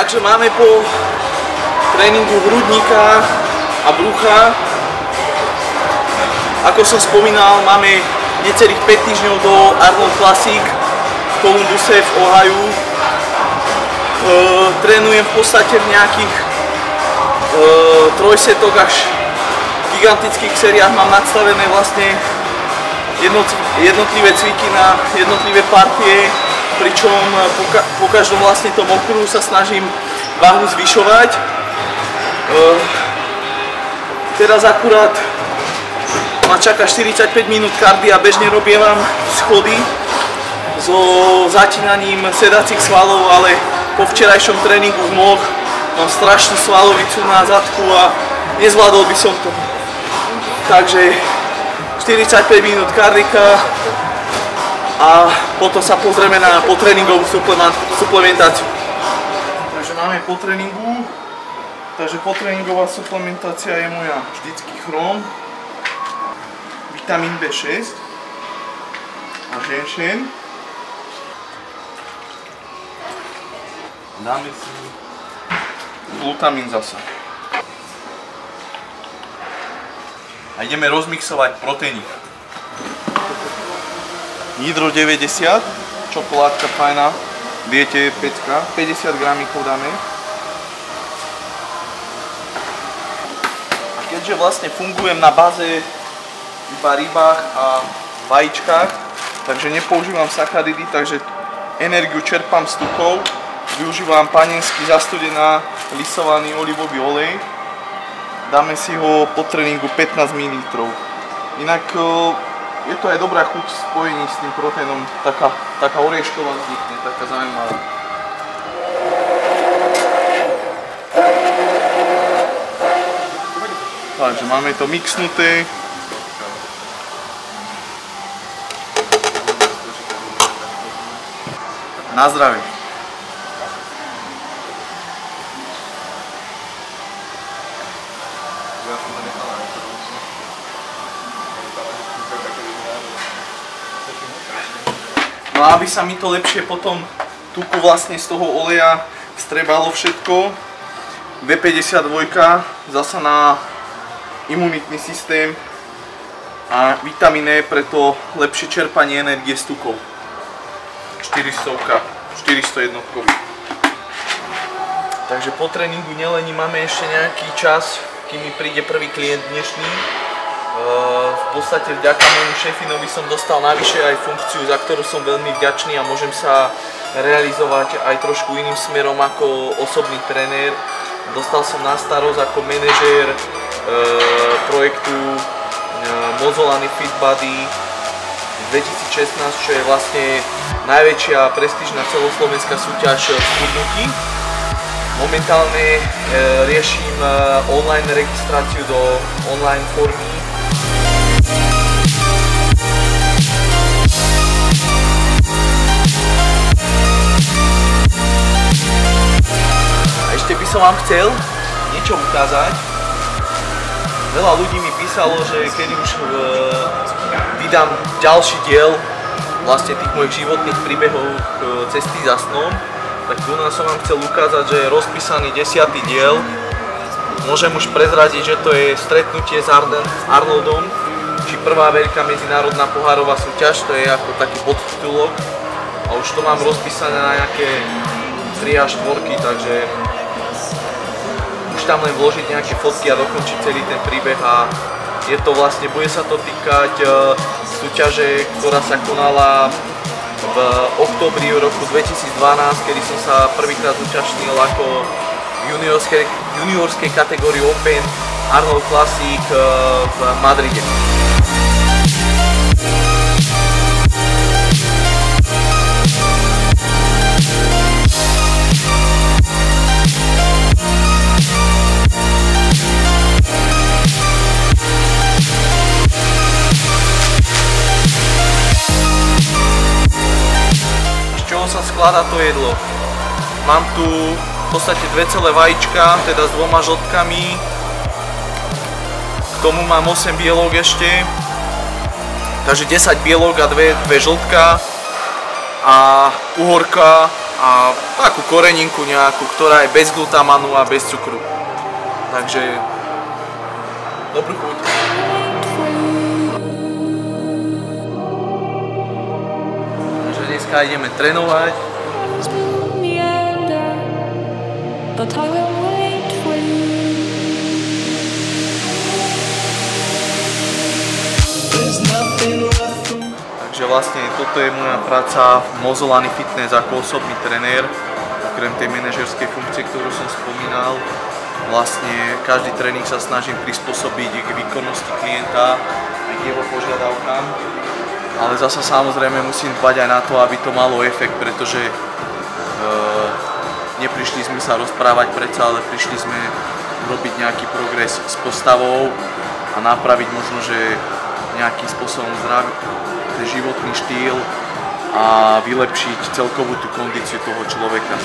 Takže máme po tréningu hrudníka a brucha. Ako som spomínal, máme necelých 5 týždňov do Arnold Classic v Columbuse v Ohio. Trénujem v podstate v nejakých trojsetoch až gigantických sériách. Mám nadstavené vlastne jednotlivé cviky na jednotlivé partie, pričom po každom vlastne tom okruhu sa snažím váhu zvyšovať. Teraz akurát ma čaká 45 minút kardia, bežne robievam schody so zatínaním sedacích svalov, ale po včerajšom tréningu nôh mám strašnú svalovicu na zadku a nezvládol by som to. Takže 45 minút kardika a potom sa pozrieme na potréningovú suplementáciu. Takže máme po tréningu. Takže potréningová suplementácia je moja vždycky chrom, vitamín B6 a ženšen. Dáme si glutamín zasa. A ideme rozmixovať proteíny. Hydro 90, čokoládka fajná, viete, pecka, 50 gramíkov dáme. Keďže vlastne fungujem na báze iba rybách a vajíčkach, takže nepoužívam sacharidy, takže energiu čerpám z tukov, využívam panenský zastudená lisovaný olivový olej, dáme si ho po tréningu 15 ml. Inak je to aj dobrá chuť v spojení s tým proteínom, taká oriešková vznikne, taká zaujímavá. Takže máme to mixnuté. Na zdravie. No a aby sa mi to lepšie potom tuku vlastne z toho oleja vstrebalo všetko, V52 zasa na imunitný systém a vitamín E, preto lepšie čerpanie energie z tukov. 400 jednotkový. Takže po tréningu nelení, máme ešte nejaký čas, kým mi príde prvý klient dnešný. V podstate vďaka môjmu šéfinovi som dostal navyše aj funkciu, za ktorú som veľmi vďačný a môžem sa realizovať aj trošku iným smerom ako osobný tréner. Dostal som na starosť ako manažér projektu Mozolany Fit Body 2016, čo je vlastne najväčšia prestížna celoslovenská súťaž v chudnutí. Momentálne riešim online registráciu do online formy. A ešte by som vám chcel niečo ukázať. Veľa ľudí mi písalo, že keď už vydám ďalší diel vlastne tých mojich životných príbehov cesty za snom, tak tu som vám chcel ukázať, že je rozpísaný 10. diel. Môžem už prezradiť, že to je stretnutie s Arnoldom, či prvá veľká medzinárodná pohárová súťaž, to je ako taký podtitulok. A už to mám rozpísané na nejaké 3 až 4, takže tam len vložiť nejaké fotky a dokončiť celý ten príbeh a je to vlastne, bude sa to týkať súťaže, ktorá sa konala v októbri roku 2012, kedy som sa prvýkrát zúčastnil ako juniorskej kategórii Open Arnold Classic v Madride. Skladá to jedlo. Mám tu v podstate 2 celé vajíčka, teda s 2 žltkami. K tomu mám 8 bielok ešte. Takže 10 bielok a 2 žltka. A uhorka a takú koreninku nejakú, ktorá je bez glutamanu a bez cukru. Takže dobrú chuť. Takže dneska ideme trénovať. Takže vlastne toto je moja práca v Mozzolani Fitness ako osobný trenér. Okrem tej manažerskej funkcie, ktorú som spomínal, vlastne každý tréning sa snažím prispôsobiť k výkonnosti klienta a k jeho požiadavkám. Ale zasa samozrejme musím dbať aj na to, aby to malo efekt, pretože neprišli sme sa rozprávať predsa, ale prišli sme robiť nejaký progres s postavou a napraviť možno, že nejakým spôsobom zdravý životný štýl a vylepšiť celkovú tú kondíciu toho človeka.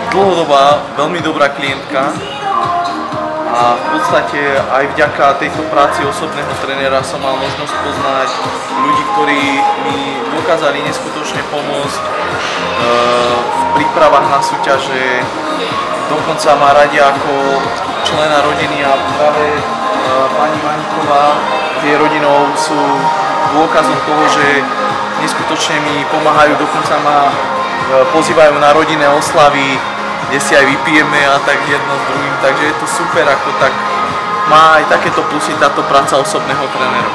Dlhodobá, veľmi dobrá klientka a v podstate aj vďaka tejto práci osobného trénera som mal možnosť poznať ľudí, ktorí mi dokázali neskutočne pomôcť v prípravách na súťaže, dokonca ma radia ako člena rodiny a práve pani Maníková s jej rodinou sú dôkazom toho, že neskutočne mi pomáhajú, dokonca ma pozývajú na rodinné oslavy, kde si aj vypijeme a tak jedno s druhým, takže je to super, ako tak má aj takéto plusy táto práca osobného trénera.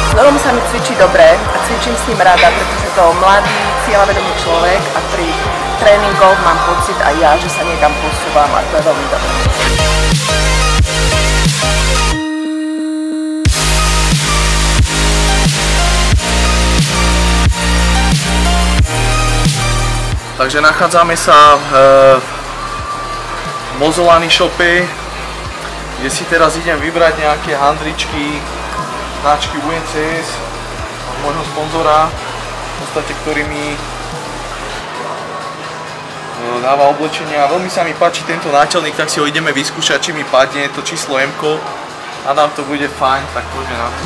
S Norom sa mi cvičí dobre a cvičím s ním rada, pretože to mladý, cieľavedomý človek a pri tréningoch mám pocit aj ja, že sa niekam posúvam a to je veľmi dobré. Takže nachádzame sa v Mozzolani shope, kde si teraz idem vybrať nejaké handričky značky UNCS, môjho sponzora, v podstate, ktorý mi dáva oblečenia. Veľmi sa mi páči tento náčelník, tak si ho ideme vyskúšať, či mi padne to číslo M-ko a nám to bude fajn, tak poďme na to.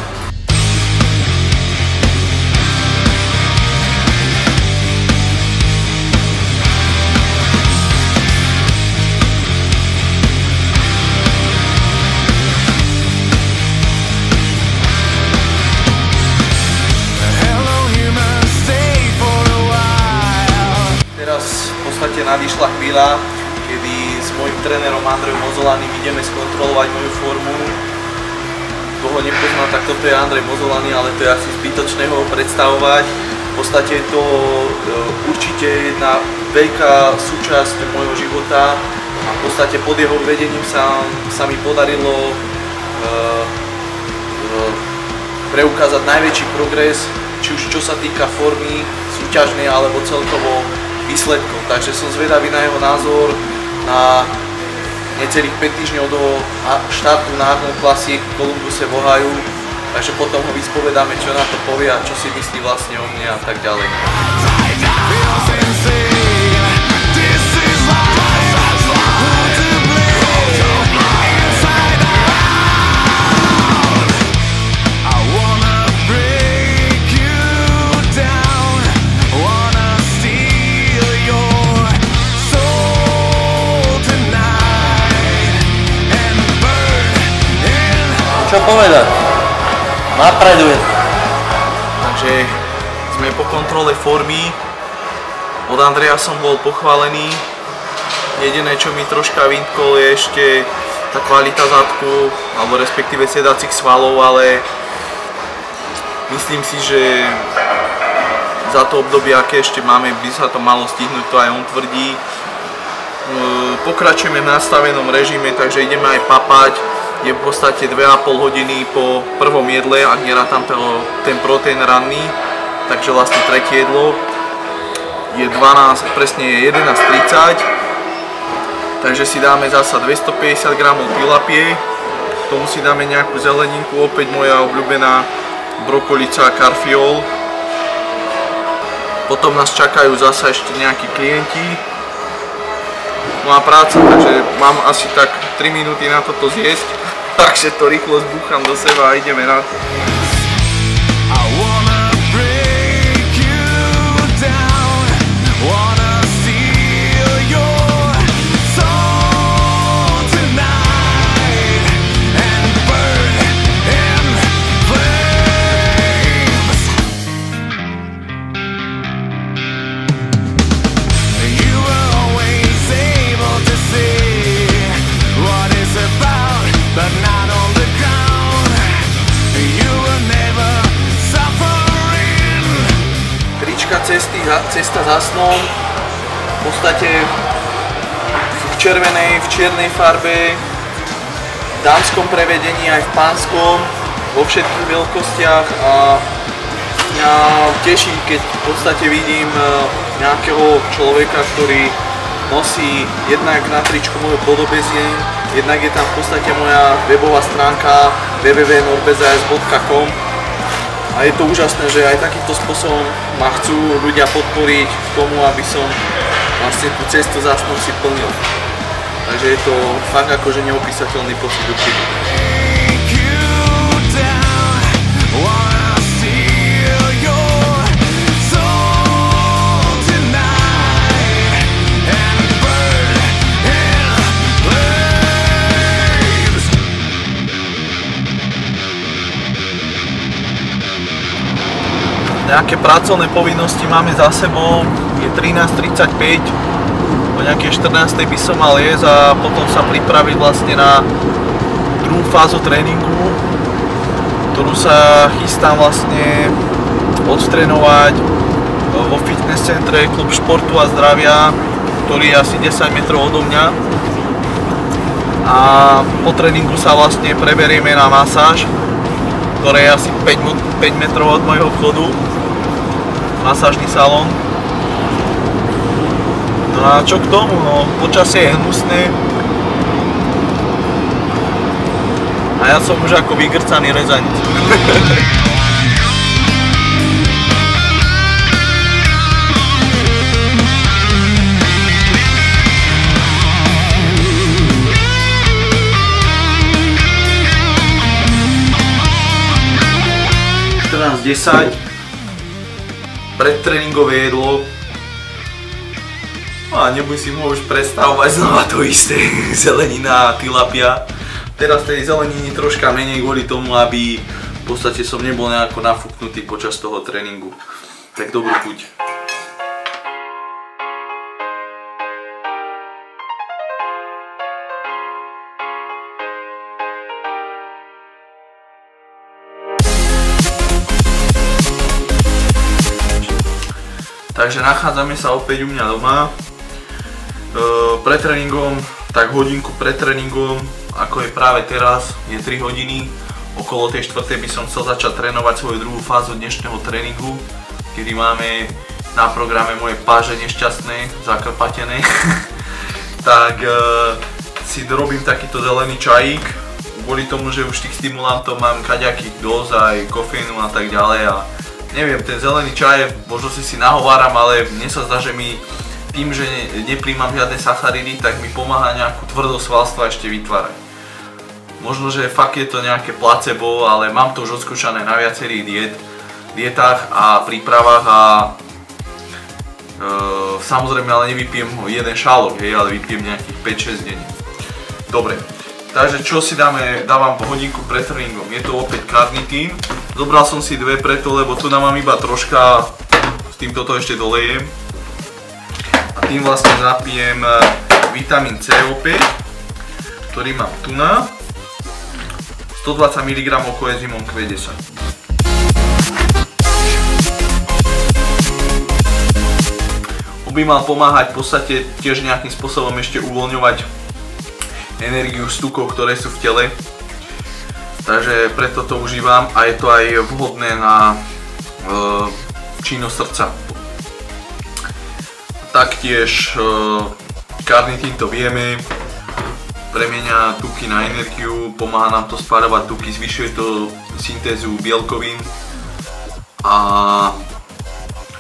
Nadišla chvíľa, kedy s mojím trénerom Andrejom Mozzolanim ideme skontrolovať moju formu. Kto ho nepozná, tak toto je Andrej Mozzolani, ale to je asi zbytočné ho predstavovať. V podstate je to určite jedna veľká súčasť môjho života a v podstate pod jeho vedením sa mi podarilo preukázať najväčší progres, či už čo sa týka formy súťažnej alebo celkovo výsledkov. Takže som zvedavý na jeho názor na necelých 5 týždňov do štartu na Arnold Classic v Columbuse v Ohiu. Takže potom ho vyspovedáme, čo na to povie a čo si myslí vlastne o mne a tak ďalej. Čo povedať? Napredujem. Takže sme po kontrole formy. Od Andreja som bol pochválený. Jediné, čo mi troška vymkol, je ešte tá kvalita zadku, alebo respektíve sedacích svalov, ale myslím si, že za to obdobie, aké ešte máme, by sa to malo stihnúť, to aj on tvrdí. Pokračujeme v nastavenom režime, takže ideme aj papať. Je v podstate 2,5 hodiny po prvom jedle, ak nerátam ten proteín ranný, takže vlastne tretie jedlo je 12, presne je 11:30, takže si dáme zasa 250 g tilapie, k tomu si dáme nejakú zeleninku, opäť moja obľúbená brokolica a karfiol. Potom nás čakajú zasa ešte nejakí klienti. No a práca, takže mám asi tak 3 minúty na toto zjesť, takže to rýchlo zbúcham do seba a ideme na to. Cesta za snom, v podstate v červenej, v čiernej farbe, v dámskom prevedení aj v pánskom, vo všetkých veľkostiach a mňa teší, keď v podstate vidím nejakého človeka, ktorý nosí jednak na tričku moju podobezieň, jednak je tam v podstate moja webová stránka www.norbezajs.com. A je to úžasné, že aj takýmto spôsobom ma chcú ľudia podporiť k tomu, aby som vlastne tú cestu za snom si plnil. Takže je to fakt akože neopísateľný pocit určite. Nejaké pracovné povinnosti máme za sebou, je 13:35, o nejakej 14:00 by som mal jesť a potom sa pripraviť vlastne na druhú fázu tréningu, ktorú sa chystám vlastne odtrénovať vo fitness centre Klub športu a zdravia, ktorý je asi 10 metrov odo mňa. A po tréningu sa vlastne preberieme na masáž, ktoré je asi 5 metrov od môjho vchodu. Masážny salón. No a čo k tomu, no počasie je hnusné. A ja som už ako vygrcaný rezaň. Predtréningové jedlo. No a nebudem si už predstavovať znova to isté, zelenina a tilapia. Teraz tej zeleniny troška menej kvôli tomu, aby v podstate som nebol nejako nafúknutý počas toho tréningu. Tak dobrú chuť. Takže nachádzame sa opäť u mňa doma. Pred tréningom, tak hodinku pred tréningom, ako je práve teraz, je 3 hodiny. Okolo tej 4. by som chcel začať trénovať svoju druhú fázu dnešného tréningu, kedy máme na programe moje páže nešťastné, zakrpatené. Tak si dorobím takýto zelený čajík, kvôli tomu, že už tých stimulantov mám kaďakých dosť, aj kofeínu a tak ďalej. A neviem, ten zelený čaj, možno si nahováram, ale mne sa zdá, že mi tým, že nepríjmam žiadne sacharidy, tak mi pomáha nejakú tvrdosť svalstva ešte vytvárať. Možno, že fakt je to nejaké placebo, ale mám to už odskúšané na viacerých dietách a prípravách a samozrejme ale nevypijem jeden šálok, hej, ale vypijem nejakých 5-6 denne. Dobre, takže čo si dávam po hodinku pred tréningom, je to opäť karnitín. Zobral som si 2 preto, lebo tu mám iba troška, s tým toto ešte dolejem. A tým vlastne napijem vitamín C opäť, ktorý mám tu na 120 mg koenzymom Q10. by mal pomáhať v podstate tiež nejakým spôsobom ešte uvoľňovať energiu z tukov, ktoré sú v tele. Takže preto to užívam a je to aj vhodné na činnosť srdca. Taktiež karnitín, to vieme, premieňa tuky na energiu, pomáha nám to spáľovať tuky, zvyšuje to syntézu bielkovín a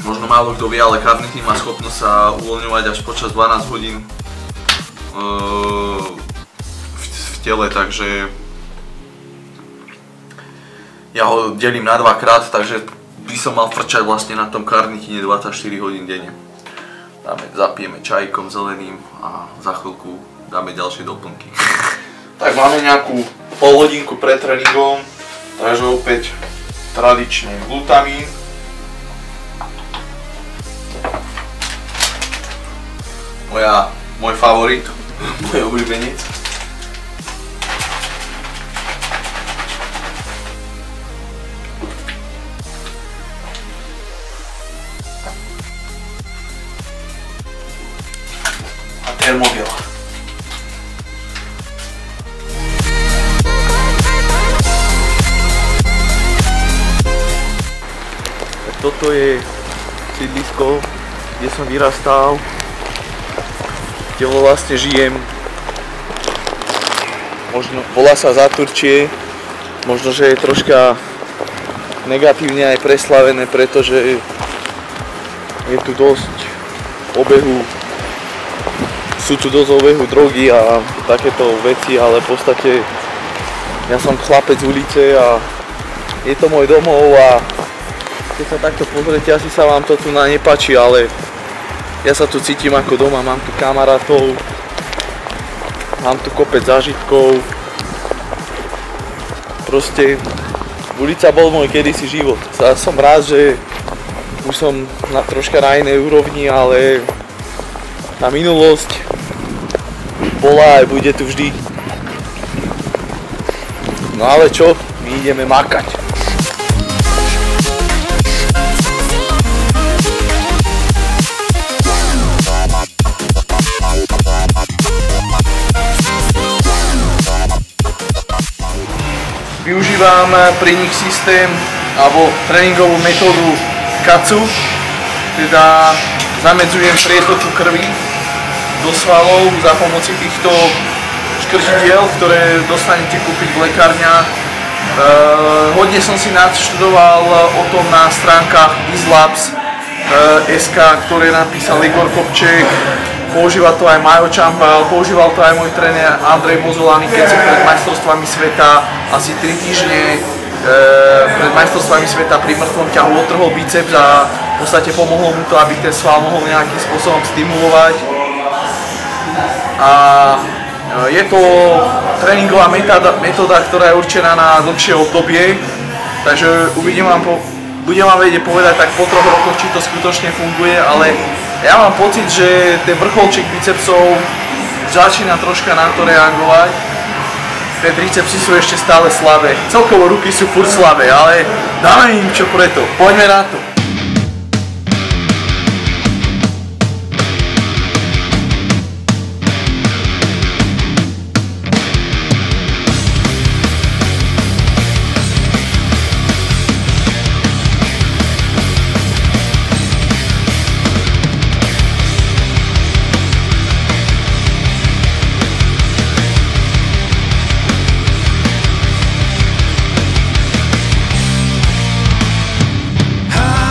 možno málo kto vie, ale karnitín má schopnosť sa uvoľňovať až počas 12 hodín v tele, takže ja ho delím na 2-krát, takže by som mal frčať vlastne na tom karnitíne 24 hodín denne. Zapijeme čajkom zeleným a za chvíľku dáme ďalšie doplnky. Tak máme nejakú pol hodinku pred tréningom, takže opäť tradične glutamín. Môj favorit, môj obľúbenec. Termogel. Tak toto je sídlisko, kde som vyrastal, kde vlastne žijem. Možno volá sa Záturčie, možno že je troška negatívne aj preslavené, pretože je tu dosť obehu. Sú tu dosť obehu drogy a takéto veci, ale v podstate ja som chlapec z ulice a je to môj domov a keď sa takto pozriete, asi sa vám to tu nepáči, ale ja sa tu cítim ako doma, mám tu kamarátov, mám tu kopec zážitkov, proste ulica bol môj kedysi život. Som rád, že už som troška na inej úrovni, ale tá minulosť bola a bude tu vždy. No ale čo? My ideme makať. Využívam pri nich systém alebo tréningovú metódu KACU, teda zamedzujem prietoku krvi do svalov za pomoci týchto škrtidiel, ktoré dostanete kúpiť v lekárniach. Hodne som si naštudoval o tom na stránkach bizlabs.sk, ktoré napísal Igor Kopček, používa to aj Majo Čambal, používal to aj môj tréner Andrej Bozolany, keď si pred majstrovstvami sveta asi 3 týždne pred majstrovstvami sveta pri mŕtvom ťahu otrhol biceps a v podstate pomohlo mu to, aby ten sval mohol nejakým spôsobom stimulovať. A je to tréningová metóda, ktorá je určená na dlhšie obdobie, takže budem vám vedieť povedať tak po 3 rokoch, či to skutočne funguje, ale ja mám pocit, že ten vrcholček bicepsov začína troška na to reagovať. Tie tricepsy sú ešte stále slabé, celkovo ruky sú furt slabé, ale dáme im čo preto, poďme na to. High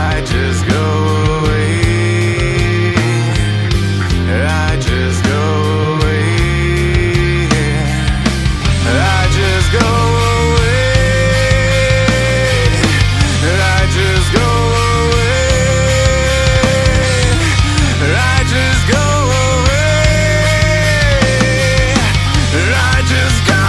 I just go away. I just go away. I just go away. I just go away. I just go away. I just go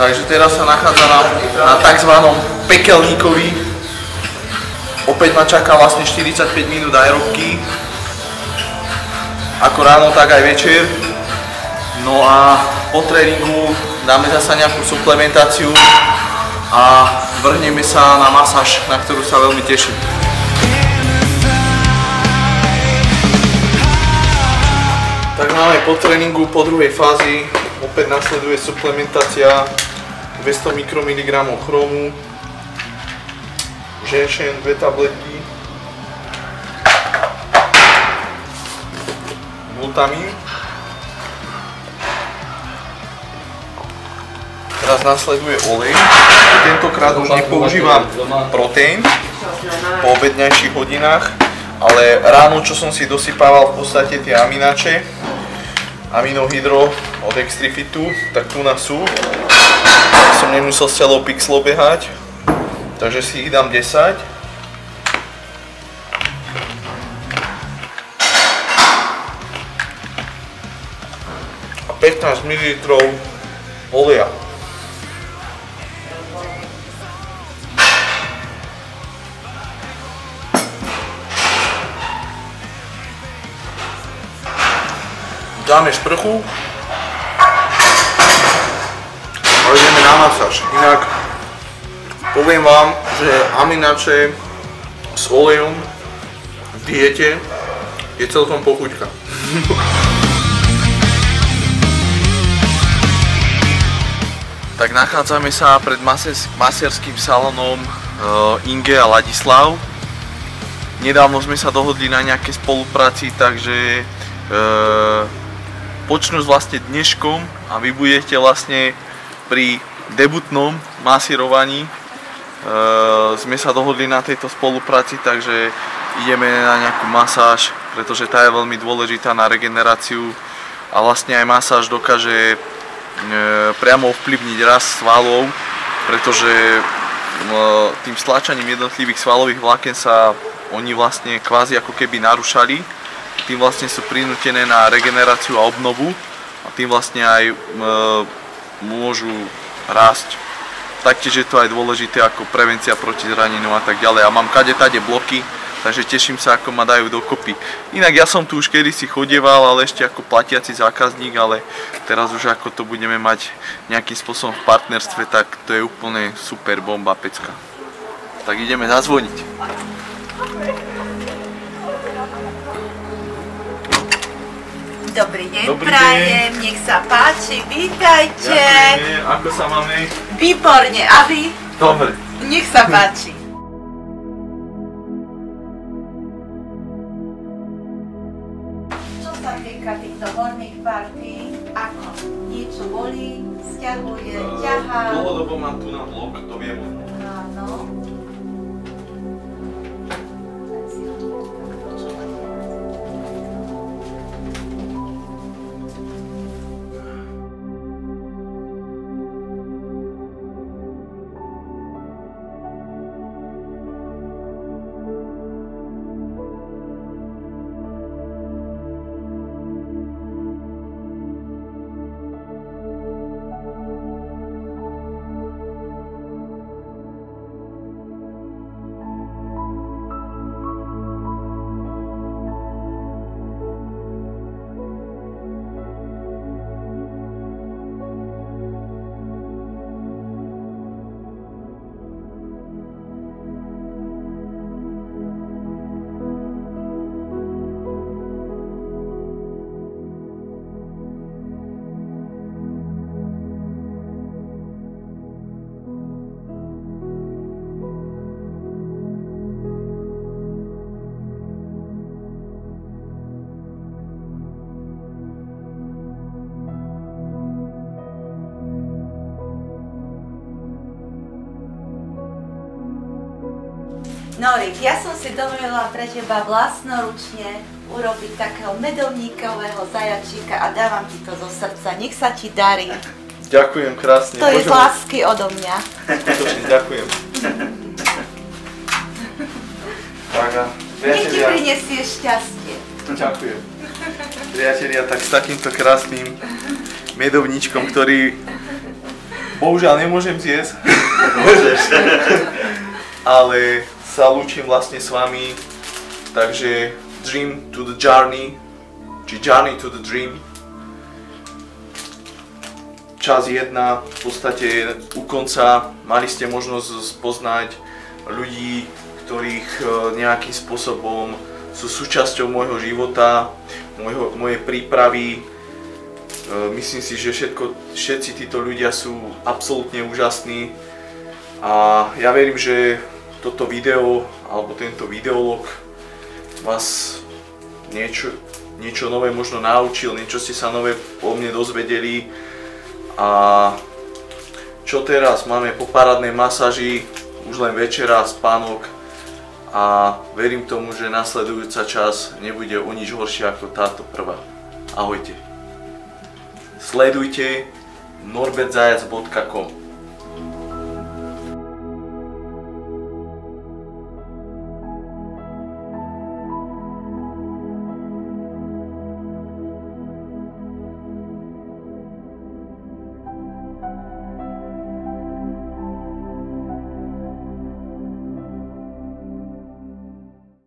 Takže teraz sa nachádza na tzv. Pekelníkovi. Opäť ma čaká vlastne 45 minút aerobky. Ako ráno, tak aj večer. No a po tréningu dáme zasa nejakú suplementáciu a vrhneme sa na masáž, na ktorú sa veľmi teším. po tréningu, po druhej fázi, opäť nasleduje suplementácia 200 mikromg chromu, ženšen, 2 tabletky, glutamín. Teraz nasleduje olej. Tentokrát už nepoužívam proteín po obedňajších hodinách, ale ráno, čo som si dosypával v podstate tie aminače, aminohydro od Extrifitu, tak tu na sú. Tak som nemusel s celou Pixlou behať, takže si ich dám 10. A 15 ml oleja. Dáme sprchu a ideme na masáž. Inak poviem vám, že aminače s olejom v diete je celkom pochuťka. Tak nachádzame sa pred masérským salónom Inge a Ladislav. Nedávno sme sa dohodli na nejaké spolupráci, takže počnú s vlastne dneškom a vy budete vlastne pri debutnom masírovaní. Sme sa dohodli na tejto spolupráci, takže ideme na nejakú masáž, pretože tá je veľmi dôležitá na regeneráciu a vlastne aj masáž dokáže priamo ovplyvniť rast svalov, pretože tým stláčaním jednotlivých svalových vláken sa oni vlastne kvázi ako keby narušali. Tým vlastne sú prinútené na regeneráciu a obnovu a tým vlastne aj môžu rásť. Taktiež je to aj dôležité ako prevencia proti zraneniu a tak ďalej. A mám kade-tade bloky, takže teším sa, ako ma dajú dokopy. Inak ja som tu už kedysi chodieval, ale ešte ako platiaci zákazník, ale teraz už ako to budeme mať nejakým spôsobom v partnerstve, tak to je úplne super bomba pecka. Tak ideme zazvoniť. Dobrý deň, prajem, nech sa páči, vítajte. Ďakujem, ako sa máme? Výborne, a vy? Dobre. Nech sa páči. Čo sa týka týchto horných partí, ako? Niečo bolí, sťahuje, ťahá? Dlhodobo mám tu na blok, to viem. Áno. Norik, ja som si dovolila pre teba vlastnoručne urobiť takého medovníkového zajačíka a dávam ti to zo srdca. Nech sa ti darí. Ďakujem krásne. To je z lásky odo mňa. Skutočne ďakujem. Tak a Nech ti priatelia, prinesie šťastie. ďakujem. Priatelia, tak s takýmto krásnym medovníčkom, ktorý bohužiaľ nemôžem zjesť. Môžeš. Ale sa lúčim vlastne s vami, takže dream to the journey, či journey to the dream. Čas 1, v podstate u konca mali ste možnosť spoznať ľudí, ktorých nejakým spôsobom sú súčasťou môjho života, mojej prípravy Myslím si, že všetci títo ľudia sú absolútne úžasní a ja verím, že toto video alebo tento videolog vás niečo nové možno naučil, niečo ste sa nové o mne dozvedeli. A čo teraz? Máme po parádnej masáži už len večera, spánok a verím tomu, že nasledujúca časť nebude o nič horšia ako táto prvá. Ahojte. Sledujte norbertzajac.com.